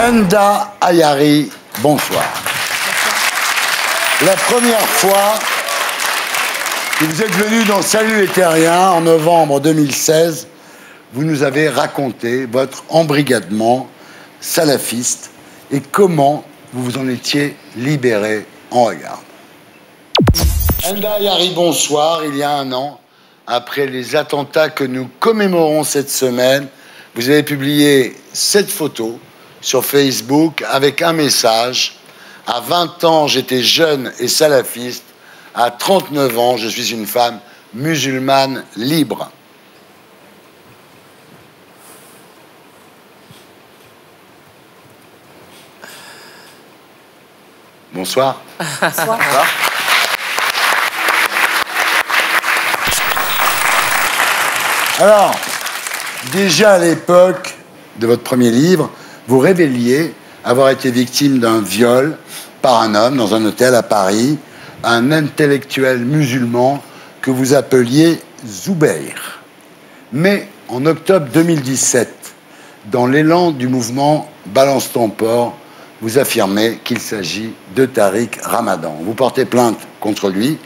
Enda Ayari, bonsoir. La première fois que vous êtes venu dans Salut les Terriens, en novembre 2016, vous nous avez raconté votre embrigadement salafiste et comment vous vous en étiez libéré en regard. Enda Ayari, bonsoir. Il y a un an, après les attentats que nous commémorons cette semaine, vous avez publié cette photo sur Facebook avec un message. À 20 ans, j'étais jeune et salafiste. À 39 ans, je suis une femme musulmane libre. Bonsoir. Bonsoir. Alors, déjà à l'époque de votre premier livre, vous révéliez avoir été victime d'un viol par un homme dans un hôtel à Paris, un intellectuel musulman que vous appeliez Zoubeir. Mais en octobre 2017, dans l'élan du mouvement Balance ton port, vous affirmez qu'il s'agit de Tariq Ramadan. Vous portez plainte contre lui.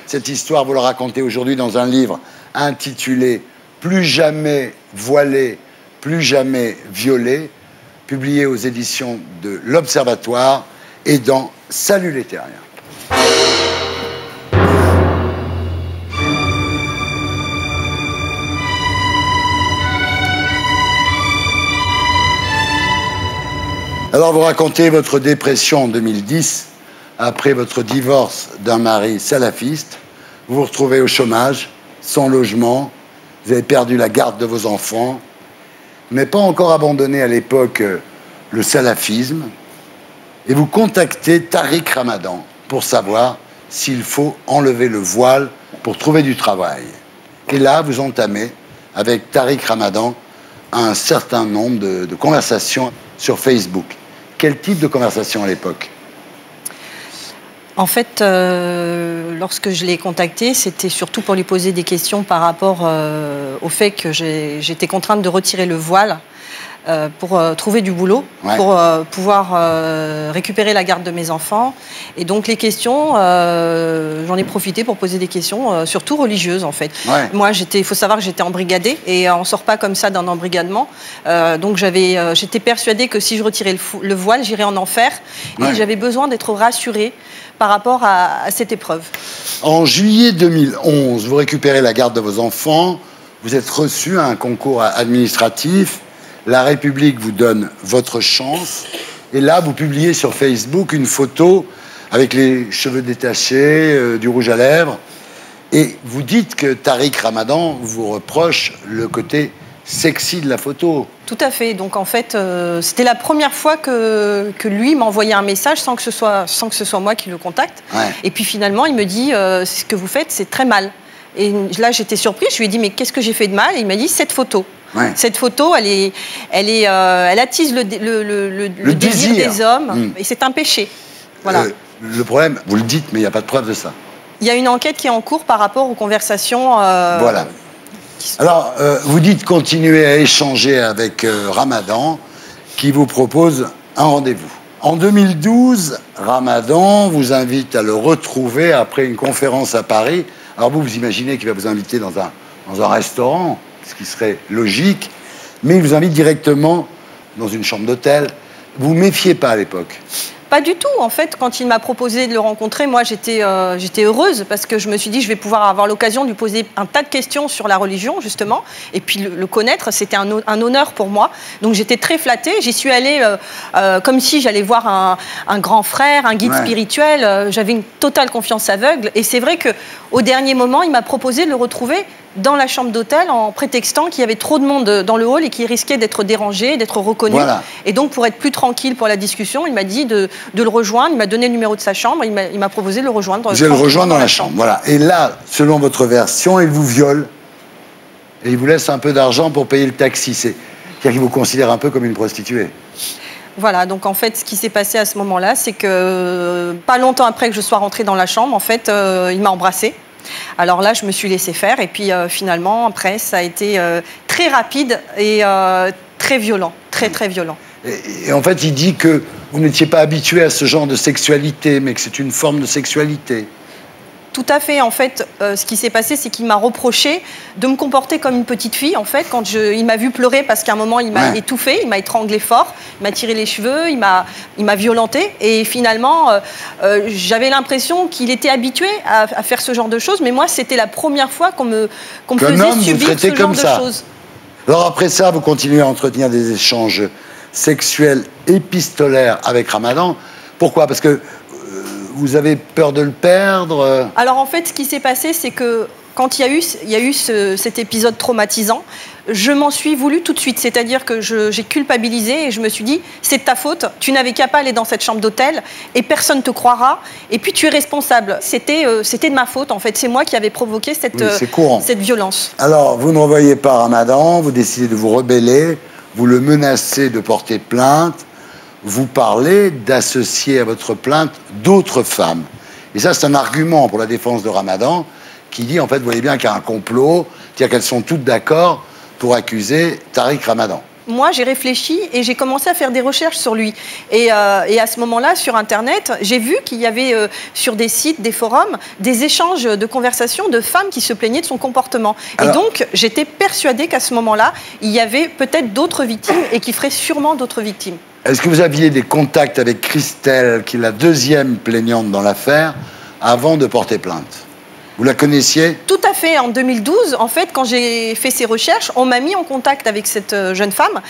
Cette histoire, vous la racontez aujourd'hui dans un livre intitulé « Plus jamais voilé, plus jamais violé », publié aux éditions de l'Observatoire et dans Salut les Terriens. Alors vous racontez votre dépression en 2010, après votre divorce d'un mari salafiste. Vous vous retrouvez au chômage, sans logement, vous avez perdu la garde de vos enfants, vous n'avez pas encore abandonné à l'époque le salafisme, et vous contactez Tariq Ramadan pour savoir s'il faut enlever le voile pour trouver du travail. Et là, vous entamez avec Tariq Ramadan un certain nombre de conversations sur Facebook. Quel type de conversation à l'époque? En fait, lorsque je l'ai contacté, c'était surtout pour lui poser des questions par rapport au fait que j'étais contrainte de retirer le voile pour trouver du boulot, ouais, pour pouvoir récupérer la garde de mes enfants. Et donc les questions, j'en ai profité pour poser des questions, surtout religieuses en fait. Ouais. Moi, il faut savoir que j'étais embrigadée et on ne sort pas comme ça d'un embrigadement. Donc j'étais persuadée que si je retirais le voile, j'irais en enfer. Ouais. Et j'avais besoin d'être rassurée par rapport à cette épreuve. En juillet 2011, vous récupérez la garde de vos enfants, vous êtes reçu à un concours administratif, La République vous donne votre chance, et là, vous publiez sur Facebook une photo avec les cheveux détachés, du rouge à lèvres, et vous dites que Tariq Ramadan vous reproche le côté sexy de la photo. Tout à fait. Donc en fait, c'était la première fois que lui m'envoyait un message sans que ce soit moi qui le contacte. Ouais. Et puis finalement, il me dit ce que vous faites, c'est très mal. Et là, j'étais surprise. Je lui ai dit mais qu'est-ce que j'ai fait de mal? Et il m'a dit cette photo. Ouais. Cette photo, elle attise le désir des hommes et c'est un péché. Voilà. Le problème, vous le dites, mais il n'y a pas de preuve de ça. Il y a une enquête qui est en cours par rapport aux conversations. Voilà. Alors, vous dites continuer à échanger avec Ramadan, qui vous propose un rendez-vous. En 2012, Ramadan vous invite à le retrouver après une conférence à Paris. Alors vous imaginez qu'il va vous inviter dans un restaurant, ce qui serait logique, mais il vous invite directement dans une chambre d'hôtel. Vous vous méfiez pas à l'époque? Pas du tout. En fait, quand il m'a proposé de le rencontrer, moi, j'étais heureuse parce que je me suis dit je vais pouvoir avoir l'occasion de lui poser un tas de questions sur la religion, justement. Et puis le connaître, c'était un honneur pour moi. Donc j'étais très flattée. J'y suis allée comme si j'allais voir un grand frère, un guide spirituel. J'avais une totale confiance aveugle. Et c'est vrai qu'au dernier moment, il m'a proposé de le retrouver dans la chambre d'hôtel en prétextant qu'il y avait trop de monde dans le hall et qu'il risquait d'être dérangé, d'être reconnu. Voilà. Et donc, pour être plus tranquille pour la discussion, il m'a dit de le rejoindre. Il m'a donné le numéro de sa chambre. Il m'a proposé de le rejoindre. Vous allez le rejoindre dans la chambre. Voilà. Et là, selon votre version, il vous viole. Et il vous laisse un peu d'argent pour payer le taxi. C'est-à-dire qu'il vous considère un peu comme une prostituée. Voilà, donc en fait, ce qui s'est passé à ce moment-là, c'est que pas longtemps après que je sois rentrée dans la chambre, en fait, il m'a embrassée. Alors là, je me suis laissée faire et puis finalement, après, ça a été très rapide et très violent, très violent. Et en fait, il dit que vous n'étiez pas habitué à ce genre de sexualité, mais que c'est une forme de sexualité. Tout à fait. En fait, ce qui s'est passé, c'est qu'il m'a reproché de me comporter comme une petite fille. En fait, quand il m'a vu pleurer parce qu'à un moment, il m'a étouffée, il m'a étranglé fort, il m'a tiré les cheveux, il m'a violentée. Et finalement, j'avais l'impression qu'il était habitué à faire ce genre de choses. Mais moi, c'était la première fois qu'on me faisait subir ce genre de choses. Alors après ça, vous continuez à entretenir des échanges sexuels épistolaires avec Ramadan. Pourquoi? Parce que vous avez peur de le perdre? Alors en fait, ce qui s'est passé, c'est que quand il y a eu cet épisode traumatisant, je m'en suis voulu tout de suite. C'est-à-dire que j'ai culpabilisé et je me suis dit, c'est de ta faute, tu n'avais qu'à pas aller dans cette chambre d'hôtel et personne ne te croira et puis tu es responsable. C'était de ma faute en fait, c'est moi qui avais provoqué cette violence. Alors, vous ne revoyez pas Ramadan, vous décidez de vous rebeller, vous le menacez de porter plainte. Vous parlez d'associer à votre plainte d'autres femmes. Et ça, c'est un argument pour la défense de Ramadan qui dit, en fait, vous voyez bien qu'il y a un complot, c'est-à-dire qu'elles sont toutes d'accord pour accuser Tariq Ramadan. Moi, j'ai réfléchi et j'ai commencé à faire des recherches sur lui. Et à ce moment-là, sur Internet, j'ai vu qu'il y avait sur des sites, des forums, des échanges de conversations de femmes qui se plaignaient de son comportement. Alors, et donc, j'étais persuadée qu'à ce moment-là, il y avait peut-être d'autres victimes et qu'il ferait sûrement d'autres victimes. Est-ce que vous aviez des contacts avec Christelle, qui est la deuxième plaignante dans l'affaire, avant de porter plainte? Vous la connaissiez? Tout à fait. En 2012, en fait, quand j'ai fait ces recherches, on m'a mis en contact avec cette jeune femme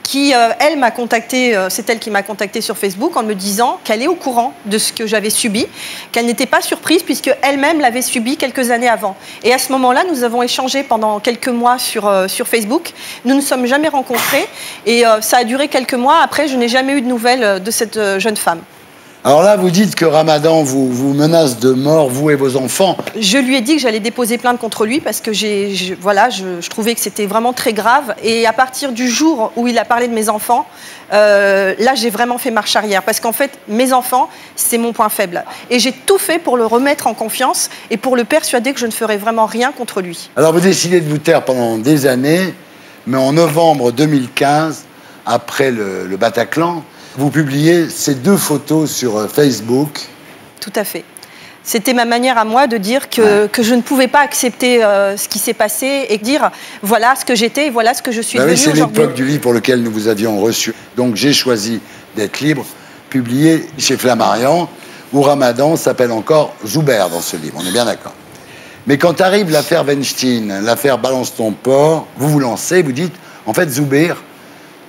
qui, elle, m'a contacté, c'est elle qui m'a contacté sur Facebook en me disant qu'elle est au courant de ce que j'avais subi, qu'elle n'était pas surprise puisque elle-même l'avait subi quelques années avant. Et à ce moment-là, nous avons échangé pendant quelques mois sur Facebook. Nous ne nous sommes jamais rencontrés et ça a duré quelques mois. Après, je n'ai jamais eu de nouvelles de cette jeune femme. Alors là, vous dites que Ramadan vous menace de mort, vous et vos enfants. Je lui ai dit que j'allais déposer plainte contre lui parce que je trouvais que c'était vraiment très grave. Et à partir du jour où il a parlé de mes enfants, là, j'ai vraiment fait marche arrière. Parce qu'en fait, mes enfants, c'est mon point faible. Et j'ai tout fait pour le remettre en confiance et pour le persuader que je ne ferai vraiment rien contre lui. Alors, vous décidez de vous taire pendant des années, mais en novembre 2015, après le Bataclan, vous publiez ces 2 photos sur Facebook. Tout à fait. C'était ma manière à moi de dire que je ne pouvais pas accepter ce qui s'est passé et dire voilà ce que j'étais et voilà ce que je suis devenue aujourd'hui. C'est l'époque du livre pour lequel nous vous avions reçu. Donc j'ai choisi d'être libre, publié chez Flammarion, où Ramadan s'appelle encore Zuber dans ce livre. On est bien d'accord. Mais quand arrive l'affaire Weinstein, l'affaire Balance ton porc, vous vous lancez, vous dites en fait Zuber,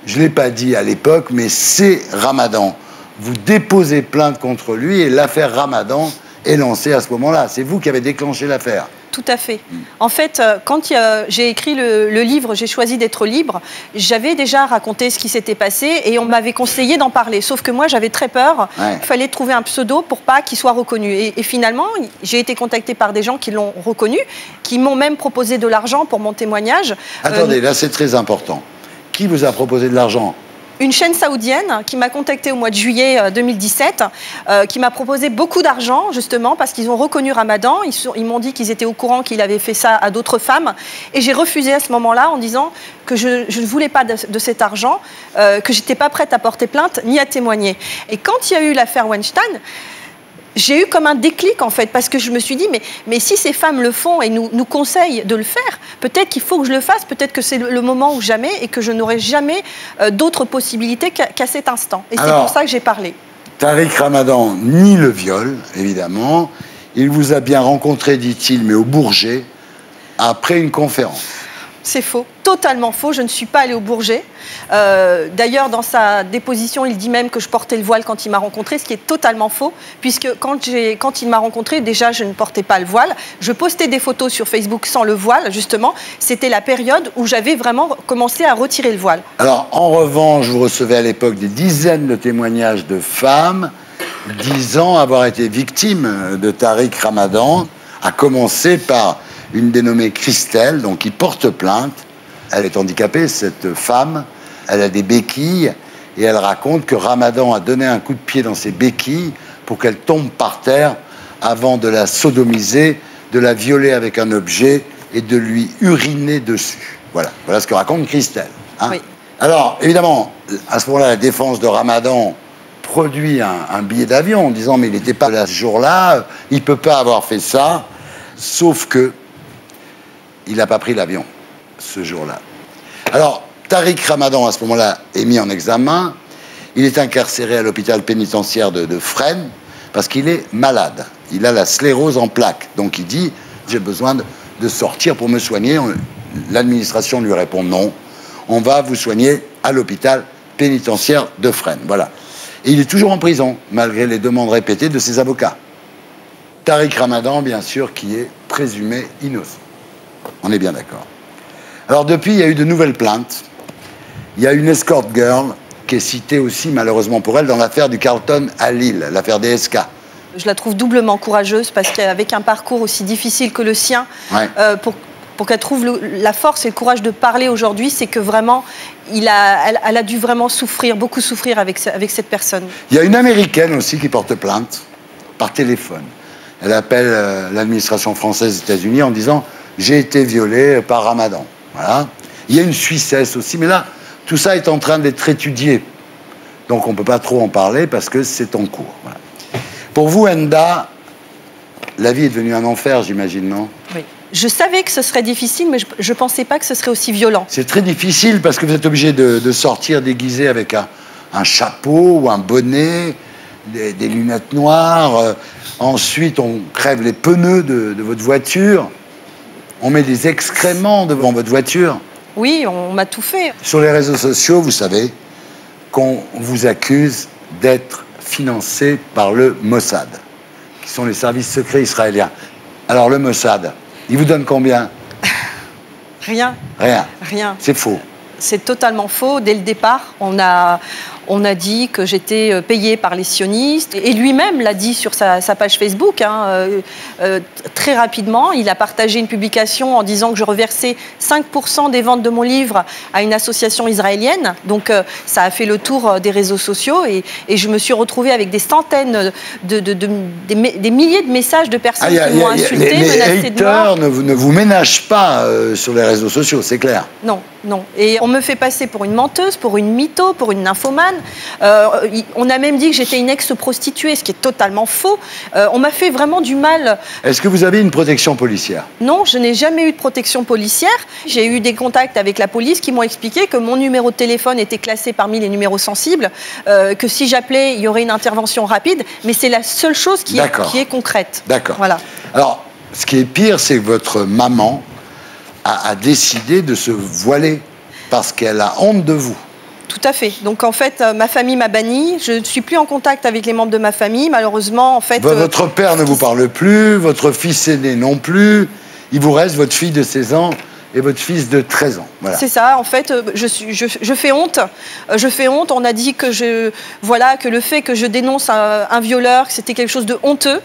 je ne l'ai pas dit à l'époque, mais c'est Ramadan. Vous déposez plainte contre lui et l'affaire Ramadan est lancée à ce moment-là. C'est vous qui avez déclenché l'affaire. Tout à fait. En fait, quand j'ai écrit le livre « J'ai choisi d'être libre », j'avais déjà raconté ce qui s'était passé et on m'avait conseillé d'en parler. Sauf que moi, j'avais très peur. Il fallait trouver un pseudo pour pas qu'il soit reconnu. Et finalement, j'ai été contactée par des gens qui l'ont reconnu, qui m'ont même proposé de l'argent pour mon témoignage. Attendez, là, c'est très important. Qui vous a proposé de l'argent? Une chaîne saoudienne qui m'a contactée au mois de juillet 2017, qui m'a proposé beaucoup d'argent, justement, parce qu'ils ont reconnu Ramadan. Ils m'ont dit qu'ils étaient au courant qu'il avait fait ça à d'autres femmes. Et j'ai refusé à ce moment-là en disant que je ne voulais pas de cet argent, que je n'étais pas prête à porter plainte ni à témoigner. Et quand il y a eu l'affaire Weinstein, j'ai eu comme un déclic, en fait, parce que je me suis dit, mais si ces femmes le font et nous conseillent de le faire, peut-être qu'il faut que je le fasse, peut-être que c'est le moment ou jamais, et que je n'aurai jamais d'autres possibilités qu'à cet instant. Et c'est pour ça que j'ai parlé. Tariq Ramadan nie le viol, évidemment. Il vous a bien rencontré, dit-il, mais au Bourget, après une conférence. C'est faux, totalement faux. Je ne suis pas allée au Bourget. D'ailleurs, dans sa déposition, il dit même que je portais le voile quand il m'a rencontré, ce qui est totalement faux, puisque quand il m'a rencontré, déjà, je ne portais pas le voile. Je postais des photos sur Facebook sans le voile, justement. C'était la période où j'avais vraiment commencé à retirer le voile. Alors, en revanche, vous recevez à l'époque des dizaines de témoignages de femmes disant avoir été victimes de Tariq Ramadan, à commencer par une dénommée Christelle, donc qui porte plainte. Elle est handicapée, cette femme. Elle a des béquilles et elle raconte que Ramadan a donné un coup de pied dans ses béquilles pour qu'elle tombe par terre avant de la sodomiser, de la violer avec un objet et de lui uriner dessus. Voilà ce que raconte Christelle. Hein. Oui. Alors, évidemment, à ce moment-là, la défense de Ramadan produit un billet d'avion en disant « mais il n'était pas là ce jour-là, il ne peut pas avoir fait ça », sauf que il n'a pas pris l'avion ce jour-là. Alors, Tariq Ramadan, à ce moment-là, est mis en examen. Il est incarcéré à l'hôpital pénitentiaire de Fresnes parce qu'il est malade. Il a la sclérose en plaques. Donc il dit « j'ai besoin de sortir pour me soigner ». L'administration lui répond « non, on va vous soigner à l'hôpital pénitentiaire de Fresnes ». Voilà. Et il est toujours en prison, malgré les demandes répétées de ses avocats. Tariq Ramadan, bien sûr, qui est présumé innocent. On est bien d'accord. Alors depuis, il y a eu de nouvelles plaintes. Il y a une escort girl qui est citée aussi, malheureusement pour elle, dans l'affaire du Carlton à Lille, l'affaire DSK. Je la trouve doublement courageuse parce qu'avec un parcours aussi difficile que le sien, ouais. Pour qu'elle trouve la force et le courage de parler aujourd'hui, c'est que vraiment, elle a dû vraiment souffrir, beaucoup souffrir avec cette personne. Il y a une Américaine aussi qui porte plainte par téléphone. Elle appelle l'administration française des États-Unis en disant « j'ai été violée par Ramadan ». Voilà. Il y a une Suissesse aussi, mais là, tout ça est en train d'être étudié. Donc on ne peut pas trop en parler parce que c'est en cours. Voilà. Pour vous, Enda, la vie est devenue un enfer, j'imagine, non? Oui. Je savais que ce serait difficile, mais je ne pensais pas que ce serait aussi violent. C'est très difficile parce que vous êtes obligé de sortir déguisé avec un chapeau ou un bonnet, des lunettes noires. Ensuite, on crève les pneus de votre voiture. On met des excréments devant votre voiture. Oui, on m'a tout fait. Sur les réseaux sociaux, vous savez qu'on vous accuse d'être financé par le Mossad, qui sont les services secrets israéliens. Alors, le Mossad, il vous donne combien? Rien. Rien. Rien. C'est faux. C'est totalement faux. Dès le départ, on a dit que j'étais payée par les sionistes. Et lui-même l'a dit sur sa page Facebook. Très rapidement, il a partagé une publication en disant que je reversais 5% des ventes de mon livre à une association israélienne. Donc, ça a fait le tour des réseaux sociaux. Et je me suis retrouvée avec des centaines, des milliers de messages de personnes qui m'ont insulté, menacé de mort. Les haters ne vous ménagent pas sur les réseaux sociaux, c'est clair. Non, non. Et on me fait passer pour une menteuse, pour une mytho, pour une nymphomane. On a même dit que j'étais une ex-prostituée, ce qui est totalement faux. On m'a fait vraiment du mal. Est-ce que vous avez une protection policière? Non, je n'ai jamais eu de protection policière. J'ai eu des contacts avec la police qui m'ont expliqué que mon numéro de téléphone était classé parmi les numéros sensibles, que si j'appelais, il y aurait une intervention rapide, mais c'est la seule chose qui est concrète. D'accord. Voilà. Alors, ce qui est pire, c'est que votre maman a décidé de se voiler parce qu'elle a honte de vous. Tout à fait. Donc, en fait, ma famille m'a bannie. Je ne suis plus en contact avec les membres de ma famille. Malheureusement, en fait... Votre père ne vous parle plus, votre fils aîné non plus. Il vous reste votre fille de 16 ans et votre fils de 13 ans. Voilà. C'est ça. En fait, je fais honte. Je fais honte. On a dit que que le fait que je dénonce un violeur, que c'était quelque chose de honteux.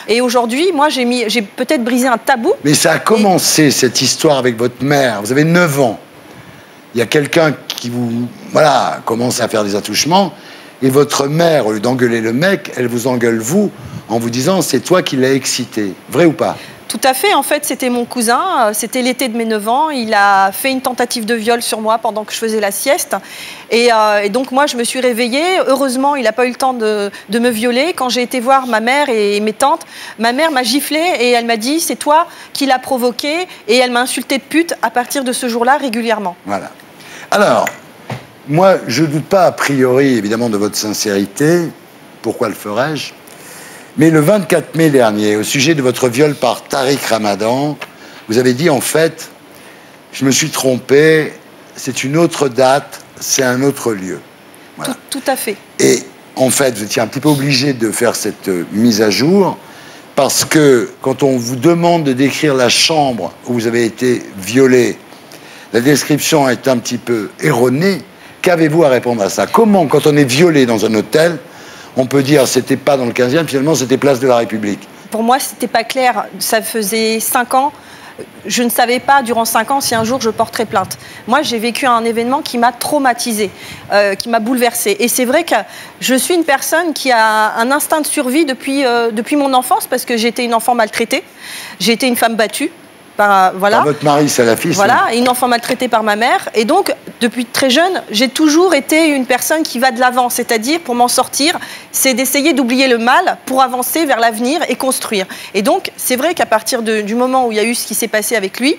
Et aujourd'hui, moi, j'ai peut-être brisé un tabou. Mais ça a commencé, cette histoire, avec votre mère. Vous avez 9 ans. Il y a quelqu'un qui vous commence à faire des attouchements, et votre mère, au lieu d'engueuler le mec, elle vous engueule vous, en vous disant « c'est toi qui l'as excité ». Vrai ou pas? Tout à fait. En fait, c'était mon cousin. C'était l'été de mes 9 ans. Il a fait une tentative de viol sur moi pendant que je faisais la sieste. Et donc, moi, je me suis réveillée. Heureusement, il n'a pas eu le temps de me violer. Quand j'ai été voir ma mère et mes tantes, ma mère m'a giflé et elle m'a dit « c'est toi qui l'as provoqué ». Et elle m'a insulté de pute à partir de ce jour-là régulièrement. Voilà. Alors, moi, je ne doute pas a priori, évidemment, de votre sincérité. Pourquoi le ferais-je? Mais le 24 mai dernier, au sujet de votre viol par Tariq Ramadan, vous avez dit, en fait, je me suis trompé, c'est une autre date, c'est un autre lieu. Voilà. Tout à fait. Et en fait, vous étiez un petit peu obligé de faire cette mise à jour, parce que quand on vous demande de décrire la chambre où vous avez été violé, la description est un petit peu erronée. Qu'avez-vous à répondre à ça? Comment, quand on est violé dans un hôtel, on peut dire c'était pas dans le 15e, finalement c'était place de la République? Pour moi, c'était pas clair. Ça faisait 5 ans. Je ne savais pas, durant 5 ans, si un jour je porterais plainte. Moi, j'ai vécu un événement qui m'a traumatisée, qui m'a bouleversée. Et c'est vrai que je suis une personne qui a un instinct de survie depuis mon enfance, parce que j'ai été une enfant maltraitée. J'ai été une femme battue. voilà. Par votre mari, c'est la fille. Voilà, et une enfant maltraitée par ma mère. Et donc, depuis très jeune, j'ai toujours été une personne qui va de l'avant. C'est-à-dire, pour m'en sortir, c'est d'essayer d'oublier le mal pour avancer vers l'avenir et construire. Et donc, c'est vrai qu'à partir du moment où il y a eu ce qui s'est passé avec lui,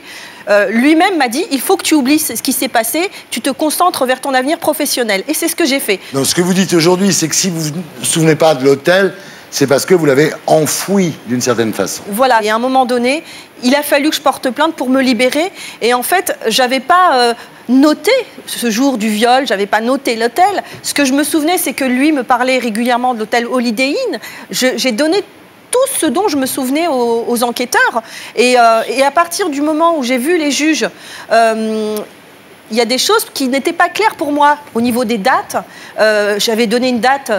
lui-même m'a dit, il faut que tu oublies ce qui s'est passé, tu te concentres vers ton avenir professionnel. Et c'est ce que j'ai fait. Donc, ce que vous dites aujourd'hui, c'est que si vous ne vous souvenez pas de l'hôtel, c'est parce que vous l'avez enfoui d'une certaine façon. Voilà, et à un moment donné, il a fallu que je porte plainte pour me libérer. Et en fait, j'avais pas noté ce jour du viol, j'avais pas noté l'hôtel. Ce que je me souvenais, c'est que lui me parlait régulièrement de l'hôtel Holiday Inn. J'ai donné tout ce dont je me souvenais aux enquêteurs. Et à partir du moment où j'ai vu les juges... il y a des choses qui n'étaient pas claires pour moi au niveau des dates. J'avais donné une date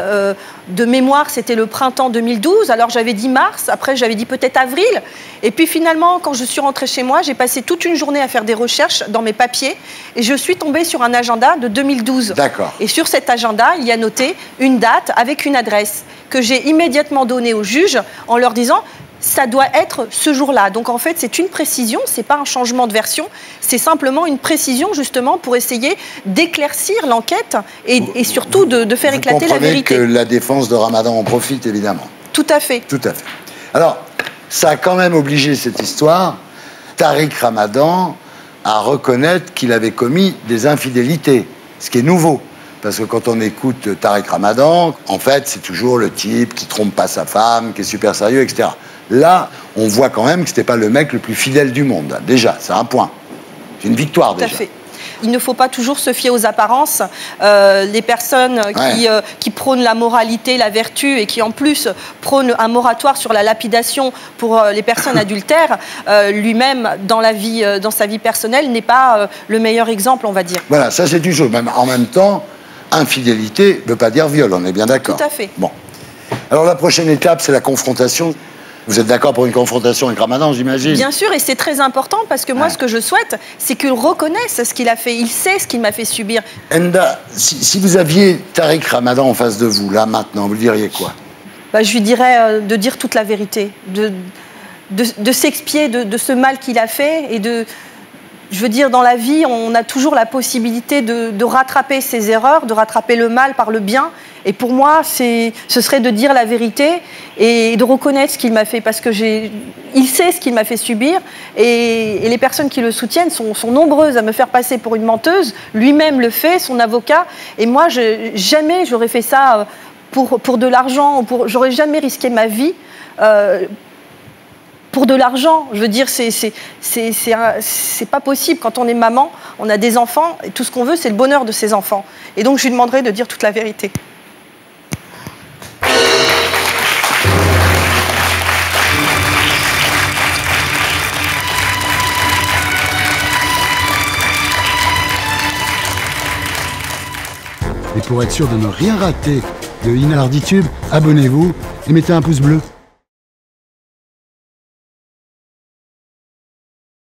de mémoire, c'était le printemps 2012. Alors j'avais dit mars, après j'avais dit peut-être avril. Et puis finalement, quand je suis rentrée chez moi, j'ai passé toute une journée à faire des recherches dans mes papiers. Et je suis tombée sur un agenda de 2012. D'accord. Et sur cet agenda, il y a noté une date avec une adresse que j'ai immédiatement donnée aux juges en leur disant... ça doit être ce jour-là. Donc en fait, c'est une précision, c'est pas un changement de version, c'est simplement une précision justement pour essayer d'éclaircir l'enquête et surtout de faire éclater la vérité. Vous comprenez que la défense de Ramadan en profite, évidemment. Tout à fait. Tout à fait. Alors, ça a quand même obligé cette histoire, Tariq Ramadan, à reconnaître qu'il avait commis des infidélités, ce qui est nouveau. Parce que quand on écoute Tariq Ramadan, en fait, c'est toujours le type qui trompe pas sa femme, qui est super sérieux, etc. Là, on voit quand même que c'était pas le mec le plus fidèle du monde. Déjà, c'est un point. C'est une victoire, déjà. Tout à fait. Il ne faut pas toujours se fier aux apparences. Les personnes qui prônent la moralité, la vertu et qui en plus prônent un moratoire sur la lapidation pour les personnes adultères, lui-même, dans sa vie personnelle, n'est pas le meilleur exemple, on va dire. Voilà, ça c'est une chose. Même, en même temps, infidélité ne veut pas dire viol, on est bien d'accord. Tout à fait. Bon. Alors la prochaine étape, c'est la confrontation. Vous êtes d'accord pour une confrontation avec Ramadan, j'imagine? Bien sûr, et c'est très important parce que moi, ce que je souhaite, c'est qu'il reconnaisse ce qu'il a fait. Il sait ce qu'il m'a fait subir. Enda, si vous aviez Tariq Ramadan en face de vous, là, maintenant, vous lui diriez quoi? Je lui dirais de dire toute la vérité, de s'expier de ce mal qu'il a fait et je veux dire, dans la vie, on a toujours la possibilité de rattraper ses erreurs, de rattraper le mal par le bien. Et pour moi, ce serait de dire la vérité et de reconnaître ce qu'il m'a fait. Parce que il sait ce qu'il m'a fait subir. Et les personnes qui le soutiennent sont nombreuses à me faire passer pour une menteuse. Lui-même le fait, son avocat. Et moi, jamais j'aurais fait ça pour de l'argent. J'aurais jamais risqué ma vie. Pour de l'argent, je veux dire, c'est pas possible. Quand on est maman, on a des enfants, et tout ce qu'on veut, c'est le bonheur de ses enfants. Et donc, je lui demanderai de dire toute la vérité. Et pour être sûr de ne rien rater de Inarditube, abonnez-vous et mettez un pouce bleu.